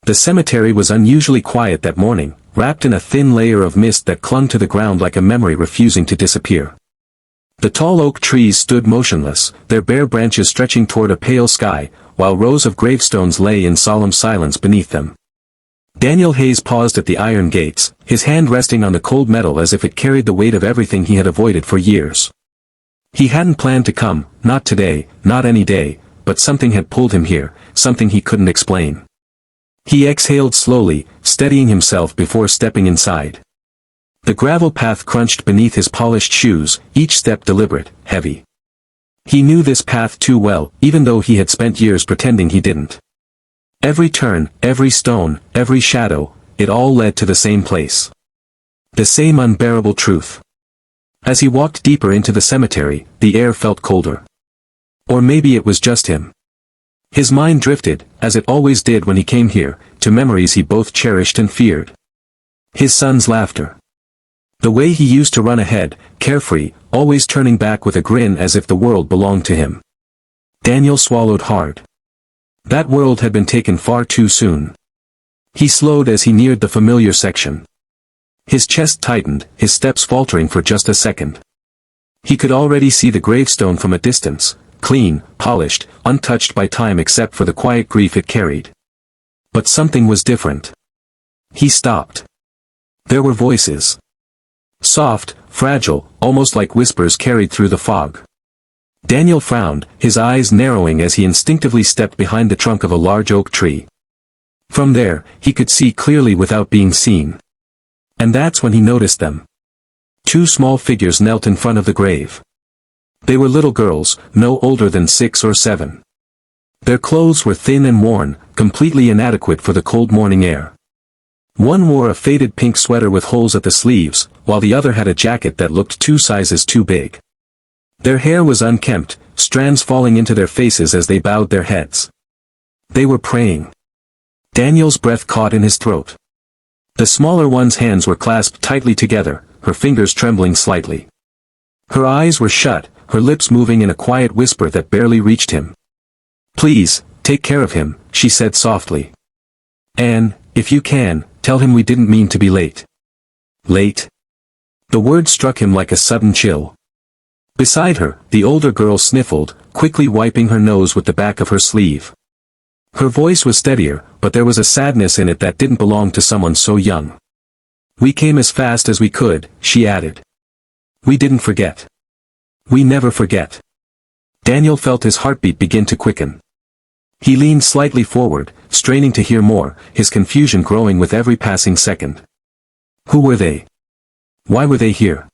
The cemetery was unusually quiet that morning, wrapped in a thin layer of mist that clung to the ground like a memory refusing to disappear. The tall oak trees stood motionless, their bare branches stretching toward a pale sky, while rows of gravestones lay in solemn silence beneath them. Daniel Hayes paused at the iron gates, his hand resting on the cold metal as if it carried the weight of everything he had avoided for years. He hadn't planned to come, not today, not any day, but something had pulled him here, something he couldn't explain. He exhaled slowly, steadying himself before stepping inside. The gravel path crunched beneath his polished shoes, each step deliberate, heavy. He knew this path too well, even though he had spent years pretending he didn't. Every turn, every stone, every shadow, it all led to the same place. The same unbearable truth. As he walked deeper into the cemetery, the air felt colder. Or maybe it was just him. His mind drifted, as it always did when he came here, to memories he both cherished and feared. His son's laughter. The way he used to run ahead, carefree, always turning back with a grin as if the world belonged to him. Daniel swallowed hard. That world had been taken far too soon. He slowed as he neared the familiar section. His chest tightened, his steps faltering for just a second. He could already see the gravestone from a distance, clean, polished, untouched by time except for the quiet grief it carried. But something was different. He stopped. There were voices. Soft, fragile, almost like whispers carried through the fog. Daniel frowned, his eyes narrowing as he instinctively stepped behind the trunk of a large oak tree. From there, he could see clearly without being seen. And that's when he noticed them. Two small figures knelt in front of the grave. They were little girls, no older than 6 or 7. Their clothes were thin and worn, completely inadequate for the cold morning air. One wore a faded pink sweater with holes at the sleeves, while the other had a jacket that looked 2 sizes too big. Their hair was unkempt, strands falling into their faces as they bowed their heads. They were praying. Daniel's breath caught in his throat. The smaller one's hands were clasped tightly together, her fingers trembling slightly. Her eyes were shut, her lips moving in a quiet whisper that barely reached him. "Please, take care of him," she said softly. "And, if you can, tell him we didn't mean to be late." Late? The word struck him like a sudden chill. Beside her, the older girl sniffled, quickly wiping her nose with the back of her sleeve. Her voice was steadier, but there was a sadness in it that didn't belong to someone so young. "We came as fast as we could," she added. "We didn't forget. We never forget." Daniel felt his heartbeat begin to quicken. He leaned slightly forward, straining to hear more, his confusion growing with every passing second. Who were they? Why were they here?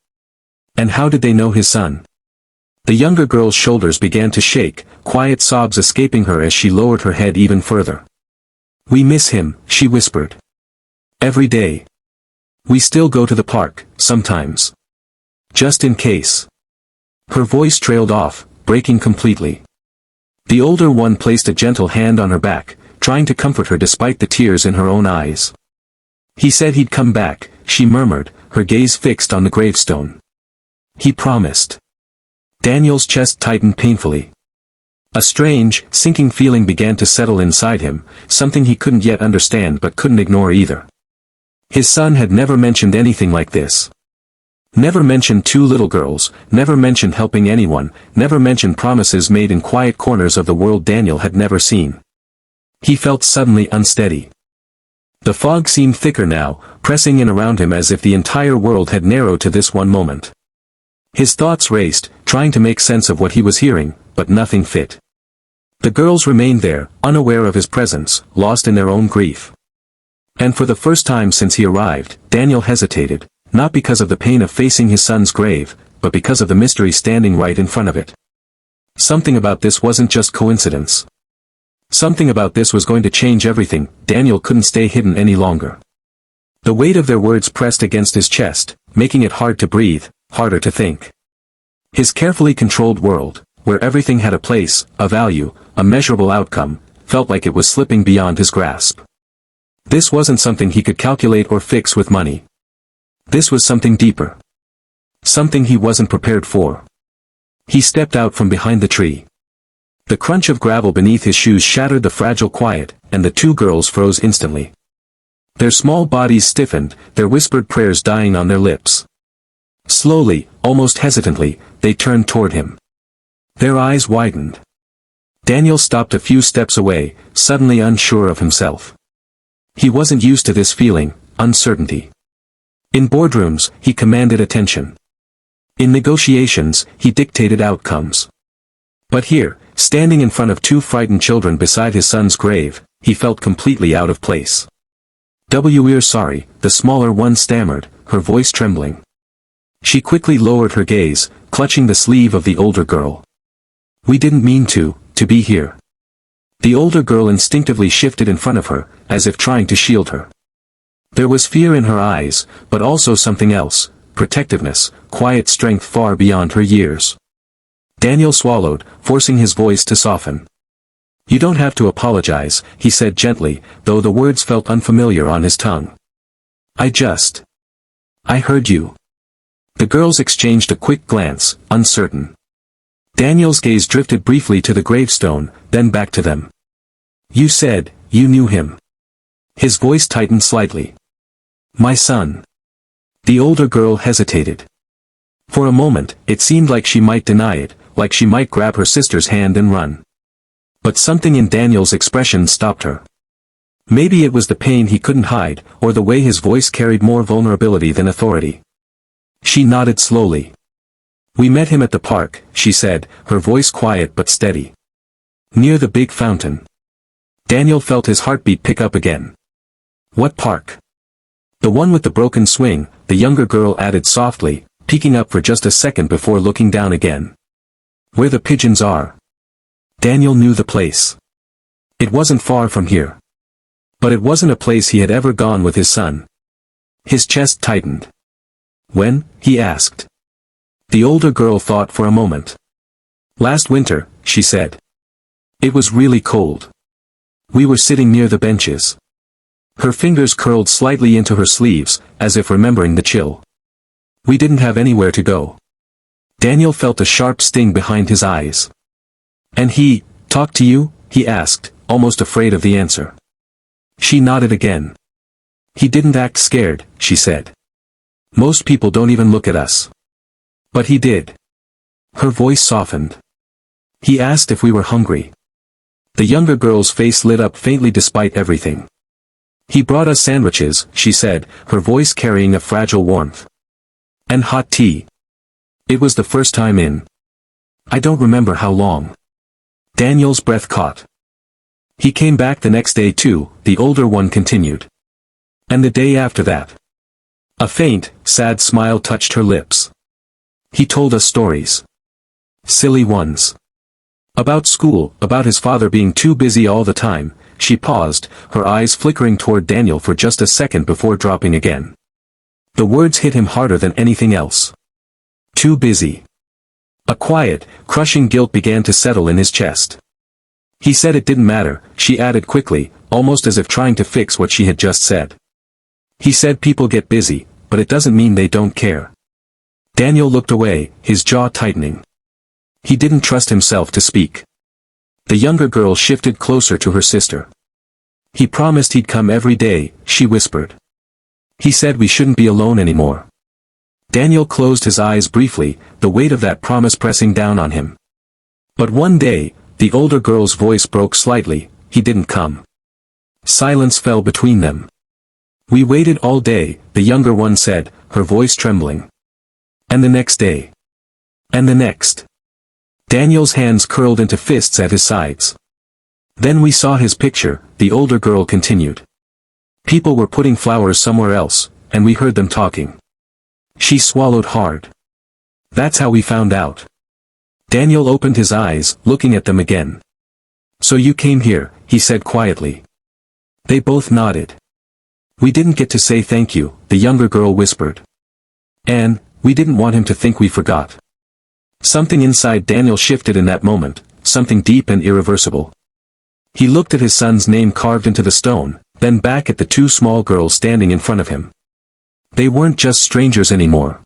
And how did they know his son? The younger girl's shoulders began to shake, quiet sobs escaping her as she lowered her head even further. "We miss him," she whispered. "Every day. We still go to the park, sometimes. Just in case." Her voice trailed off, breaking completely. The older one placed a gentle hand on her back, trying to comfort her despite the tears in her own eyes. "He said he'd come back," she murmured, her gaze fixed on the gravestone. "He promised." Daniel's chest tightened painfully. A strange, sinking feeling began to settle inside him, something he couldn't yet understand but couldn't ignore either. His son had never mentioned anything like this. Never mentioned 2 little girls, never mentioned helping anyone, never mentioned promises made in quiet corners of the world Daniel had never seen. He felt suddenly unsteady. The fog seemed thicker now, pressing in around him as if the entire world had narrowed to this one moment. His thoughts raced, trying to make sense of what he was hearing, but nothing fit. The girls remained there, unaware of his presence, lost in their own grief. And for the first time since he arrived, Daniel hesitated, not because of the pain of facing his son's grave, but because of the mystery standing right in front of it. Something about this wasn't just coincidence. Something about this was going to change everything. Daniel couldn't stay hidden any longer. The weight of their words pressed against his chest, making it hard to breathe, harder to think. His carefully controlled world, where everything had a place, a value, a measurable outcome, felt like it was slipping beyond his grasp. This wasn't something he could calculate or fix with money. This was something deeper. Something he wasn't prepared for. He stepped out from behind the tree. The crunch of gravel beneath his shoes shattered the fragile quiet, and the two girls froze instantly. Their small bodies stiffened, their whispered prayers dying on their lips. Slowly, almost hesitantly, they turned toward him. Their eyes widened. Daniel stopped a few steps away, suddenly unsure of himself. He wasn't used to this feeling, uncertainty. In boardrooms, he commanded attention. In negotiations, he dictated outcomes. But here, standing in front of two frightened children beside his son's grave, he felt completely out of place. "We're sorry," the smaller one stammered, her voice trembling. She quickly lowered her gaze, clutching the sleeve of the older girl. "We didn't mean to be here." The older girl instinctively shifted in front of her, as if trying to shield her. There was fear in her eyes, but also something else, protectiveness, quiet strength far beyond her years. Daniel swallowed, forcing his voice to soften. "You don't have to apologize," he said gently, though the words felt unfamiliar on his tongue. I heard you." The girls exchanged a quick glance, uncertain. Daniel's gaze drifted briefly to the gravestone, then back to them. "You said, you knew him." His voice tightened slightly. "My son." The older girl hesitated. For a moment, it seemed like she might deny it, like she might grab her sister's hand and run. But something in Daniel's expression stopped her. Maybe it was the pain he couldn't hide, or the way his voice carried more vulnerability than authority. She nodded slowly. "We met him at the park," she said, her voice quiet but steady. "Near the big fountain." Daniel felt his heartbeat pick up again. "What park?" "The one with the broken swing," the younger girl added softly, peeking up for just a second before looking down again. "Where the pigeons are." Daniel knew the place. It wasn't far from here. But it wasn't a place he had ever gone with his son. His chest tightened. "When?" he asked. The older girl thought for a moment. "Last winter," she said. "It was really cold. We were sitting near the benches." Her fingers curled slightly into her sleeves, as if remembering the chill. "We didn't have anywhere to go." Daniel felt a sharp sting behind his eyes. "And he talked to you?" he asked, almost afraid of the answer. She nodded again. "He didn't act scared," she said. "Most people don't even look at us. But he did." Her voice softened. "He asked if we were hungry." The younger girl's face lit up faintly despite everything. "He brought us sandwiches," she said, her voice carrying a fragile warmth. "And hot tea. It was the first time in I don't remember how long." Daniel's breath caught. "He came back the next day too," the older one continued. "And the day after that." A faint, sad smile touched her lips. "He told us stories. Silly ones. About school, about his father being too busy all the time." She paused, her eyes flickering toward Daniel for just a second before dropping again. The words hit him harder than anything else. Too busy. A quiet, crushing guilt began to settle in his chest. "He said it didn't matter," she added quickly, almost as if trying to fix what she had just said. "He said people get busy, but it doesn't mean they don't care." Daniel looked away, his jaw tightening. He didn't trust himself to speak. The younger girl shifted closer to her sister. "He promised he'd come every day," she whispered. "He said we shouldn't be alone anymore." Daniel closed his eyes briefly, the weight of that promise pressing down on him. But one day, the older girl's voice broke slightly, "He didn't come." Silence fell between them. "We waited all day," the younger one said, her voice trembling. "And the next day. And the next." Daniel's hands curled into fists at his sides. "Then we saw his picture," the older girl continued. "People were putting flowers somewhere else, and we heard them talking." She swallowed hard. "That's how we found out." Daniel opened his eyes, looking at them again. "So you came here," he said quietly. They both nodded. "We didn't get to say thank you," the younger girl whispered. "And we didn't want him to think we forgot." Something inside Daniel shifted in that moment, something deep and irreversible. He looked at his son's name carved into the stone, then back at the two small girls standing in front of him. They weren't just strangers anymore.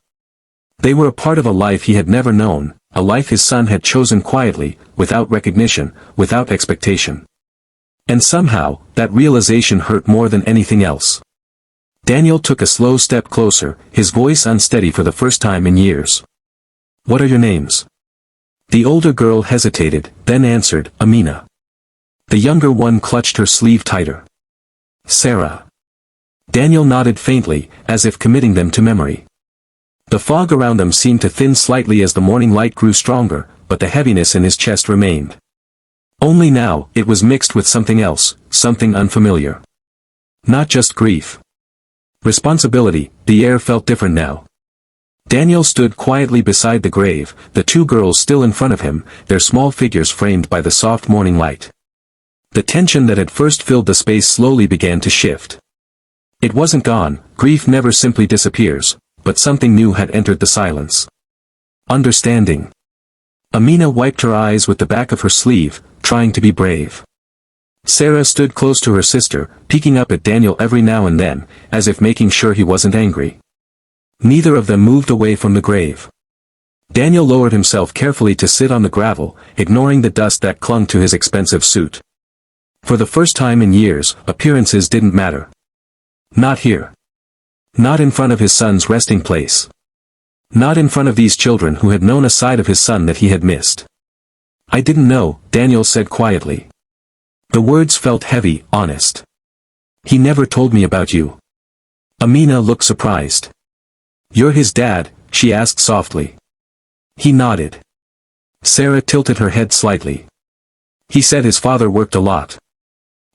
They were a part of a life he had never known, a life his son had chosen quietly, without recognition, without expectation. And somehow, that realization hurt more than anything else. Daniel took a slow step closer, his voice unsteady for the first time in years. "What are your names?" The older girl hesitated, then answered, "Amina." The younger one clutched her sleeve tighter. "Sarah." Daniel nodded faintly, as if committing them to memory. The fog around them seemed to thin slightly as the morning light grew stronger, but the heaviness in his chest remained. Only now, it was mixed with something else, something unfamiliar. Not just grief. Responsibility. The air felt different now. Daniel stood quietly beside the grave, the two girls still in front of him, their small figures framed by the soft morning light. The tension that had first filled the space slowly began to shift. It wasn't gone, grief never simply disappears, but something new had entered the silence. Understanding. Amina wiped her eyes with the back of her sleeve, trying to be brave. Sarah stood close to her sister, peeking up at Daniel every now and then, as if making sure he wasn't angry. Neither of them moved away from the grave. Daniel lowered himself carefully to sit on the gravel, ignoring the dust that clung to his expensive suit. For the first time in years, appearances didn't matter. Not here. Not in front of his son's resting place. Not in front of these children who had known a side of his son that he had missed. "I didn't know," Daniel said quietly. The words felt heavy, honest. "He never told me about you." Amina looked surprised. "You're his dad?" she asked softly. He nodded. Sarah tilted her head slightly. "He said his father worked a lot."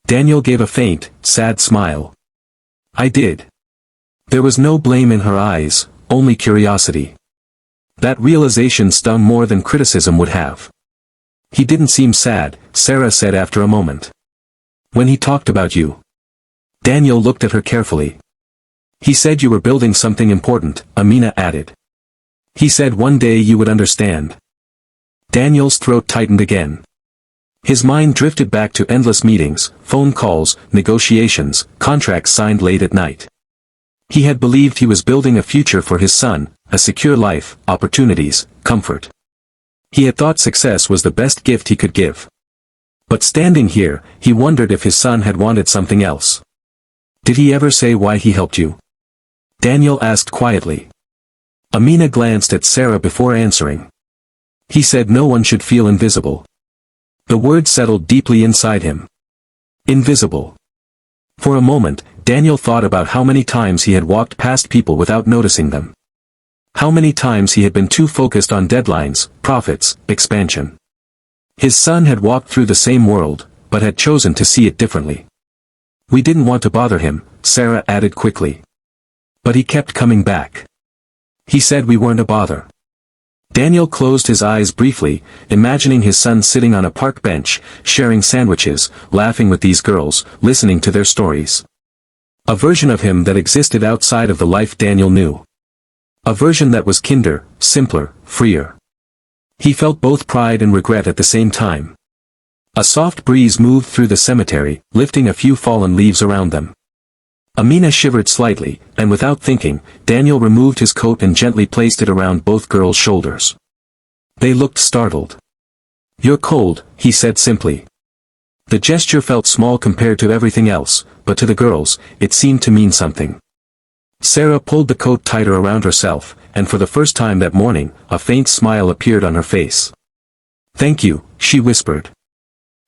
Daniel gave a faint, sad smile. "I did." There was no blame in her eyes, only curiosity. That realization stung more than criticism would have. "He didn't seem sad," Sarah said after a moment. "When he talked about you." Daniel looked at her carefully. "He said you were building something important," Amina added. "He said one day you would understand." Daniel's throat tightened again. His mind drifted back to endless meetings, phone calls, negotiations, contracts signed late at night. He had believed he was building a future for his son, a secure life, opportunities, comfort. He had thought success was the best gift he could give. But standing here, he wondered if his son had wanted something else. "Did he ever say why he helped you?" Daniel asked quietly. Amina glanced at Sarah before answering. "He said no one should feel invisible." The word settled deeply inside him. Invisible. For a moment, Daniel thought about how many times he had walked past people without noticing them. How many times he had been too focused on deadlines, profits, expansion. His son had walked through the same world, but had chosen to see it differently. "We didn't want to bother him," Sarah added quickly. "But he kept coming back. He said we weren't a bother." Daniel closed his eyes briefly, imagining his son sitting on a park bench, sharing sandwiches, laughing with these girls, listening to their stories. A version of him that existed outside of the life Daniel knew. A version that was kinder, simpler, freer. He felt both pride and regret at the same time. A soft breeze moved through the cemetery, lifting a few fallen leaves around them. Amina shivered slightly, and without thinking, Daniel removed his coat and gently placed it around both girls' shoulders. They looked startled. "You're cold," he said simply. The gesture felt small compared to everything else, but to the girls, it seemed to mean something. Sarah pulled the coat tighter around herself, and for the first time that morning, a faint smile appeared on her face. "Thank you," she whispered.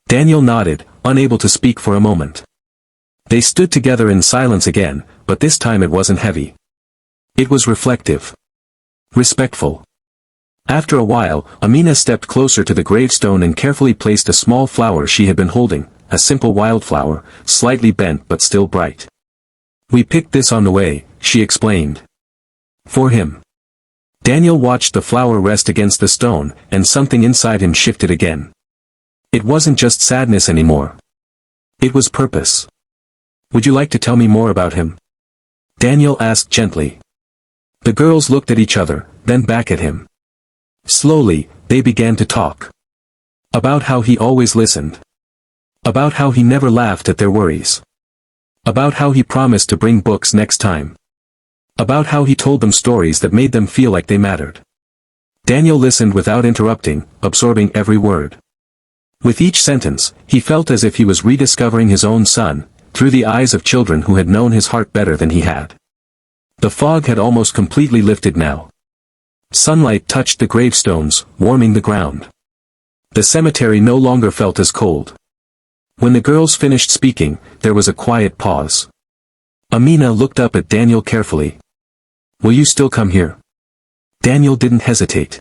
Daniel nodded, unable to speak for a moment. They stood together in silence again, but this time it wasn't heavy. It was reflective. Respectful. After a while, Amina stepped closer to the gravestone and carefully placed a small flower she had been holding, a simple wildflower, slightly bent but still bright. "We picked this on the way," she explained. "For him." Daniel watched the flower rest against the stone, and something inside him shifted again. It wasn't just sadness anymore. It was purpose. "Would you like to tell me more about him?" Daniel asked gently. The girls looked at each other, then back at him. Slowly, they began to talk. About how he always listened. About how he never laughed at their worries. About how he promised to bring books next time. About how he told them stories that made them feel like they mattered. Daniel listened without interrupting, absorbing every word. With each sentence, he felt as if he was rediscovering his own son, through the eyes of children who had known his heart better than he had. The fog had almost completely lifted now. Sunlight touched the gravestones, warming the ground. The cemetery no longer felt as cold. When the girls finished speaking, there was a quiet pause. Amina looked up at Daniel carefully. "Will you still come here?" Daniel didn't hesitate.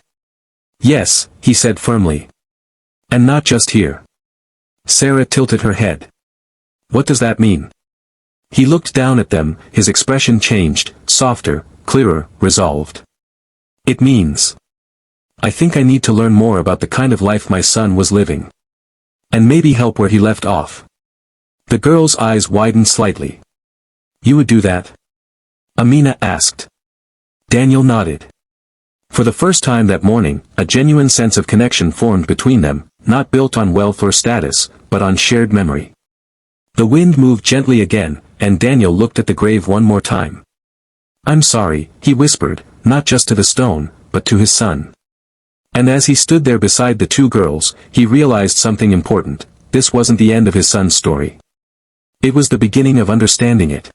"Yes," he said firmly. "And not just here." Sarah tilted her head. "What does that mean?" He looked down at them, his expression changed, softer, clearer, resolved. "It means I think I need to learn more about the kind of life my son was living. And maybe help where he left off." The girl's eyes widened slightly. "You would do that?" Amina asked. Daniel nodded. For the first time that morning, a genuine sense of connection formed between them, not built on wealth or status, but on shared memory. The wind moved gently again, and Daniel looked at the grave one more time. "I'm sorry," he whispered, not just to the stone, but to his son. And as he stood there beside the two girls, he realized something important. This wasn't the end of his son's story. It was the beginning of understanding it.